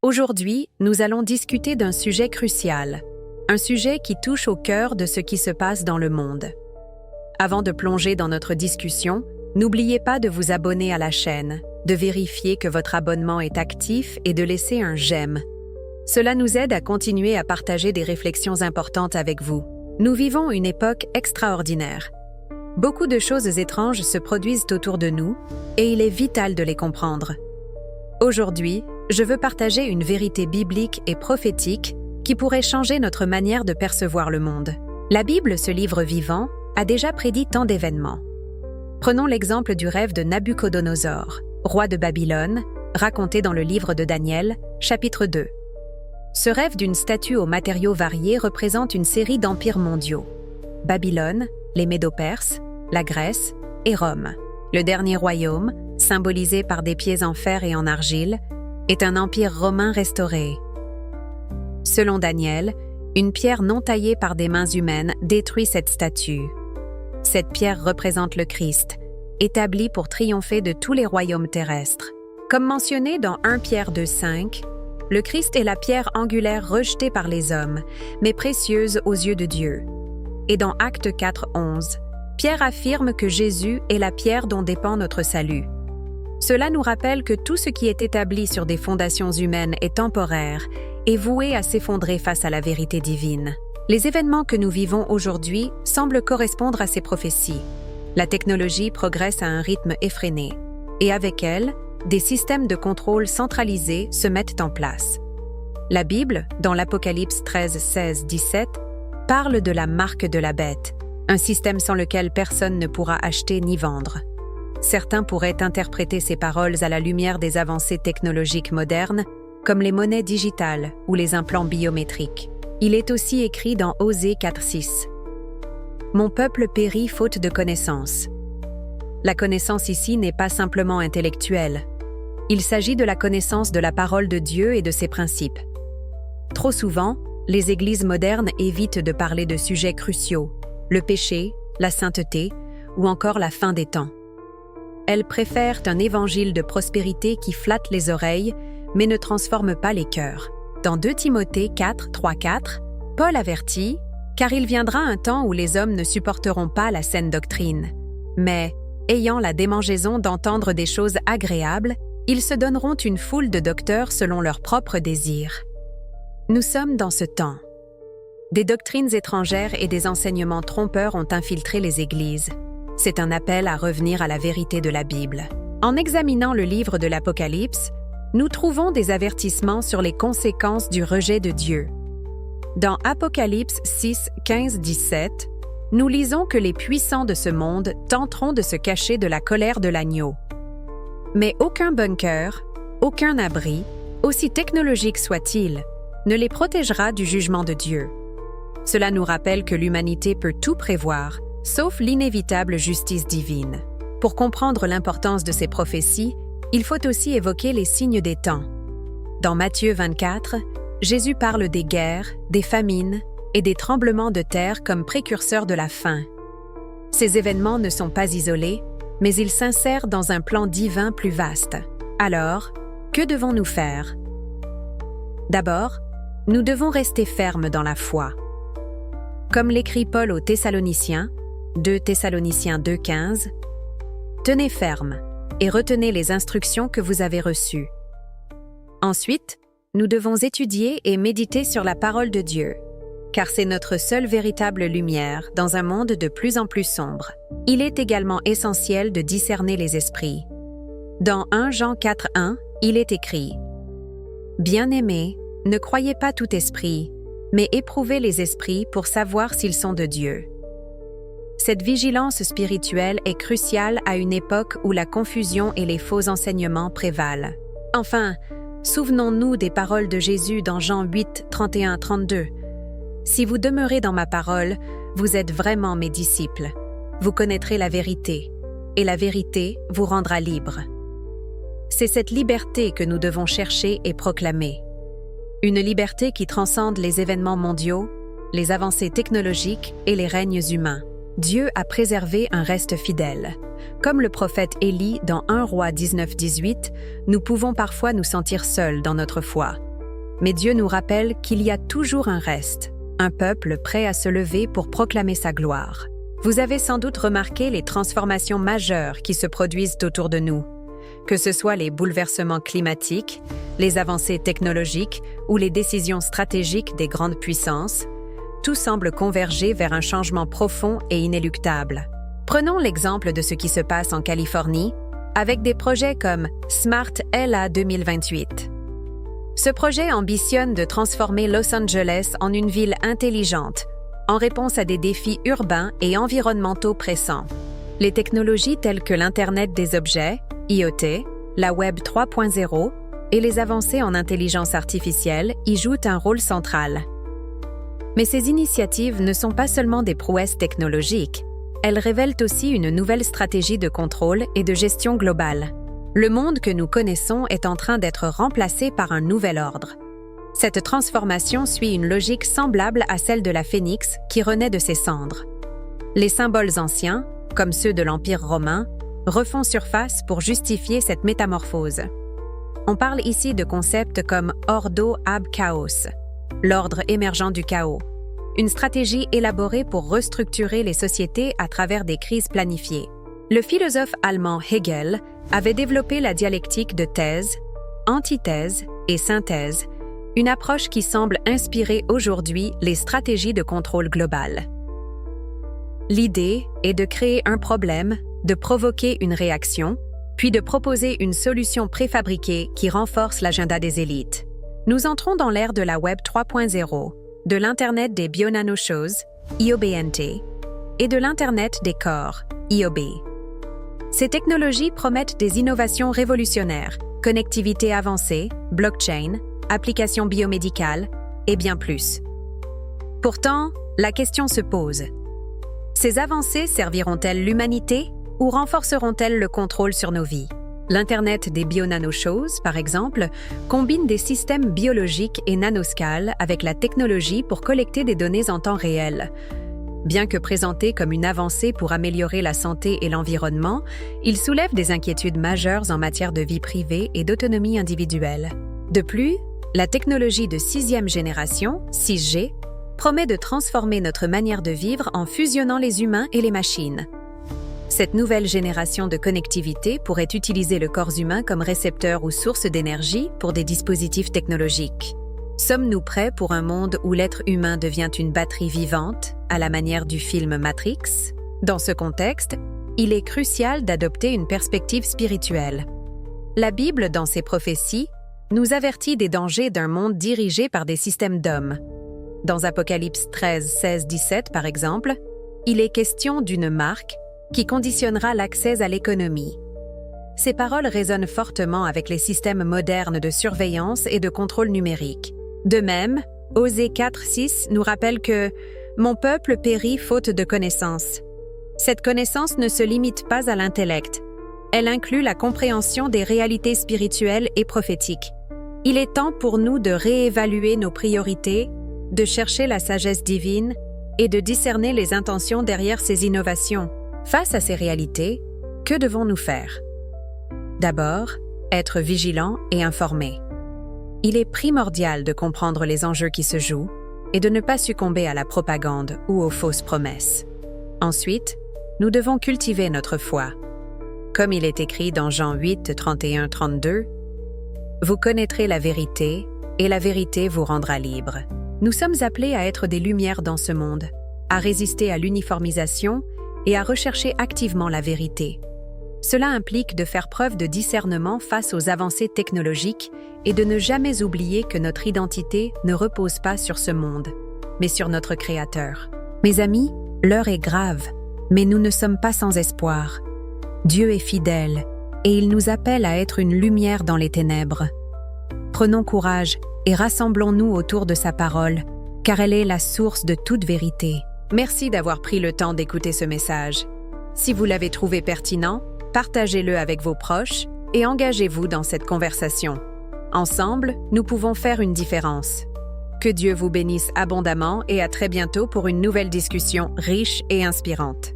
Aujourd'hui, nous allons discuter d'un sujet crucial, un sujet qui touche au cœur de ce qui se passe dans le monde. Avant de plonger dans notre discussion, n'oubliez pas de vous abonner à la chaîne, de vérifier que votre abonnement est actif et de laisser un j'aime. Cela nous aide à continuer à partager des réflexions importantes avec vous. Nous vivons une époque extraordinaire. Beaucoup de choses étranges se produisent autour de nous et il est vital de les comprendre. Aujourd'hui, je veux partager une vérité biblique et prophétique qui pourrait changer notre manière de percevoir le monde. La Bible, ce livre vivant, a déjà prédit tant d'événements. Prenons l'exemple du rêve de Nabuchodonosor, roi de Babylone, raconté dans le livre de Daniel, chapitre 2. Ce rêve d'une statue aux matériaux variés représente une série d'empires mondiaux. Babylone, les Médo-Perses, la Grèce et Rome. Le dernier royaume, symbolisé par des pieds en fer et en argile, est un empire romain restauré. Selon Daniel, une pierre non taillée par des mains humaines détruit cette statue. Cette pierre représente le Christ, établi pour triompher de tous les royaumes terrestres. Comme mentionné dans 1 Pierre 2,5, le Christ est la pierre angulaire rejetée par les hommes, mais précieuse aux yeux de Dieu. Et dans Actes 4,11, Pierre affirme que Jésus est la pierre dont dépend notre salut. Cela nous rappelle que tout ce qui est établi sur des fondations humaines est temporaire et voué à s'effondrer face à la vérité divine. Les événements que nous vivons aujourd'hui semblent correspondre à ces prophéties. La technologie progresse à un rythme effréné, et avec elle, des systèmes de contrôle centralisés se mettent en place. La Bible, dans l'Apocalypse 13, 16, 17, parle de la marque de la bête, un système sans lequel personne ne pourra acheter ni vendre. Certains pourraient interpréter ces paroles à la lumière des avancées technologiques modernes, comme les monnaies digitales ou les implants biométriques. Il est aussi écrit dans Osée 4,6. « Mon peuple périt faute de connaissance ». La connaissance ici n'est pas simplement intellectuelle. Il s'agit de la connaissance de la parole de Dieu et de ses principes. Trop souvent, les églises modernes évitent de parler de sujets cruciaux, le péché, la sainteté ou encore la fin des temps. Elles préfèrent un évangile de prospérité qui flatte les oreilles, mais ne transforme pas les cœurs. Dans 2 Timothée 4, 3, 4, Paul avertit « Car il viendra un temps où les hommes ne supporteront pas la saine doctrine, mais, ayant la démangeaison d'entendre des choses agréables, ils se donneront une foule de docteurs selon leurs propres désirs. » Nous sommes dans ce temps. Des doctrines étrangères et des enseignements trompeurs ont infiltré les églises. C'est un appel à revenir à la vérité de la Bible. En examinant le livre de l'Apocalypse, nous trouvons des avertissements sur les conséquences du rejet de Dieu. Dans Apocalypse 6, 15, 17, nous lisons que les puissants de ce monde tenteront de se cacher de la colère de l'agneau. Mais aucun bunker, aucun abri, aussi technologique soit-il, ne les protégera du jugement de Dieu. Cela nous rappelle que l'humanité peut tout prévoir, sauf l'inévitable justice divine. Pour comprendre l'importance de ces prophéties, il faut aussi évoquer les signes des temps. Dans Matthieu 24, Jésus parle des guerres, des famines et des tremblements de terre comme précurseurs de la fin. Ces événements ne sont pas isolés, mais ils s'insèrent dans un plan divin plus vaste. Alors, que devons-nous faire? D'abord, nous devons rester fermes dans la foi. Comme l'écrit Paul aux Thessaloniciens, 2 Thessaloniciens 2,15, « Tenez ferme et retenez les instructions que vous avez reçues. » Ensuite, nous devons étudier et méditer sur la parole de Dieu, car c'est notre seule véritable lumière dans un monde de plus en plus sombre. Il est également essentiel de discerner les esprits. Dans 1 Jean 4,1, il est écrit « Bien-aimés, ne croyez pas tout esprit, mais éprouvez les esprits pour savoir s'ils sont de Dieu. » Cette vigilance spirituelle est cruciale à une époque où la confusion et les faux enseignements prévalent. Enfin, souvenons-nous des paroles de Jésus dans Jean 8, 31-32. « Si vous demeurez dans ma parole, vous êtes vraiment mes disciples. Vous connaîtrez la vérité, et la vérité vous rendra libre. » C'est cette liberté que nous devons chercher et proclamer. Une liberté qui transcende les événements mondiaux, les avancées technologiques et les règnes humains. Dieu a préservé un reste fidèle. Comme le prophète Élie dans 1 Roi 19-18, nous pouvons parfois nous sentir seuls dans notre foi. Mais Dieu nous rappelle qu'il y a toujours un reste, un peuple prêt à se lever pour proclamer sa gloire. Vous avez sans doute remarqué les transformations majeures qui se produisent autour de nous. Que ce soit les bouleversements climatiques, les avancées technologiques ou les décisions stratégiques des grandes puissances, tout semble converger vers un changement profond et inéluctable. Prenons l'exemple de ce qui se passe en Californie avec des projets comme Smart LA 2028. Ce projet ambitionne de transformer Los Angeles en une ville intelligente, en réponse à des défis urbains et environnementaux pressants. Les technologies telles que l'Internet des objets, IoT, la Web 3.0 et les avancées en intelligence artificielle y jouent un rôle central. Mais ces initiatives ne sont pas seulement des prouesses technologiques, elles révèlent aussi une nouvelle stratégie de contrôle et de gestion globale. Le monde que nous connaissons est en train d'être remplacé par un nouvel ordre. Cette transformation suit une logique semblable à celle de la phénix qui renaît de ses cendres. Les symboles anciens, comme ceux de l'Empire romain, refont surface pour justifier cette métamorphose. On parle ici de concepts comme Ordo ab Chaos, l'ordre émergent du chaos, une stratégie élaborée pour restructurer les sociétés à travers des crises planifiées. Le philosophe allemand Hegel avait développé la dialectique de thèse, antithèse et synthèse, une approche qui semble inspirer aujourd'hui les stratégies de contrôle global. L'idée est de créer un problème, de provoquer une réaction, puis de proposer une solution préfabriquée qui renforce l'agenda des élites. Nous entrons dans l'ère de la Web 3.0, de l'Internet des bionanoshoses, IOBNT, et de l'Internet des corps, IOB. Ces technologies promettent des innovations révolutionnaires, connectivité avancée, blockchain, applications biomédicales et bien plus. Pourtant, la question se pose. Ces avancées serviront-elles l'humanité ou renforceront-elles le contrôle sur nos vies? L'Internet des bionanoshoses, par exemple, combine des systèmes biologiques et nanoscales avec la technologie pour collecter des données en temps réel. Bien que présenté comme une avancée pour améliorer la santé et l'environnement, il soulève des inquiétudes majeures en matière de vie privée et d'autonomie individuelle. De plus, la technologie de 6e génération, 6G, promet de transformer notre manière de vivre en fusionnant les humains et les machines. Cette nouvelle génération de connectivité pourrait utiliser le corps humain comme récepteur ou source d'énergie pour des dispositifs technologiques. Sommes-nous prêts pour un monde où l'être humain devient une batterie vivante, à la manière du film Matrix? Dans ce contexte, il est crucial d'adopter une perspective spirituelle. La Bible, dans ses prophéties, nous avertit des dangers d'un monde dirigé par des systèmes d'hommes. Dans Apocalypse 13, 16, 17, par exemple, il est question d'une marque qui conditionnera l'accès à l'économie. Ces paroles résonnent fortement avec les systèmes modernes de surveillance et de contrôle numérique. De même, Osée 4, 6 nous rappelle que « Mon peuple périt faute de connaissance ». Cette connaissance ne se limite pas à l'intellect. Elle inclut la compréhension des réalités spirituelles et prophétiques. Il est temps pour nous de réévaluer nos priorités, de chercher la sagesse divine et de discerner les intentions derrière ces innovations. Face à ces réalités, que devons-nous faire? D'abord, être vigilants et informés. Il est primordial de comprendre les enjeux qui se jouent et de ne pas succomber à la propagande ou aux fausses promesses. Ensuite, nous devons cultiver notre foi. Comme il est écrit dans Jean 8, 31-32, « Vous connaîtrez la vérité, et la vérité vous rendra libre. » Nous sommes appelés à être des lumières dans ce monde, à résister à l'uniformisation et à rechercher activement la vérité. Cela implique de faire preuve de discernement face aux avancées technologiques et de ne jamais oublier que notre identité ne repose pas sur ce monde, mais sur notre Créateur. Mes amis, l'heure est grave, mais nous ne sommes pas sans espoir. Dieu est fidèle et il nous appelle à être une lumière dans les ténèbres. Prenons courage et rassemblons-nous autour de sa parole, car elle est la source de toute vérité. Merci d'avoir pris le temps d'écouter ce message. Si vous l'avez trouvé pertinent, partagez-le avec vos proches et engagez-vous dans cette conversation. Ensemble, nous pouvons faire une différence. Que Dieu vous bénisse abondamment et à très bientôt pour une nouvelle discussion riche et inspirante.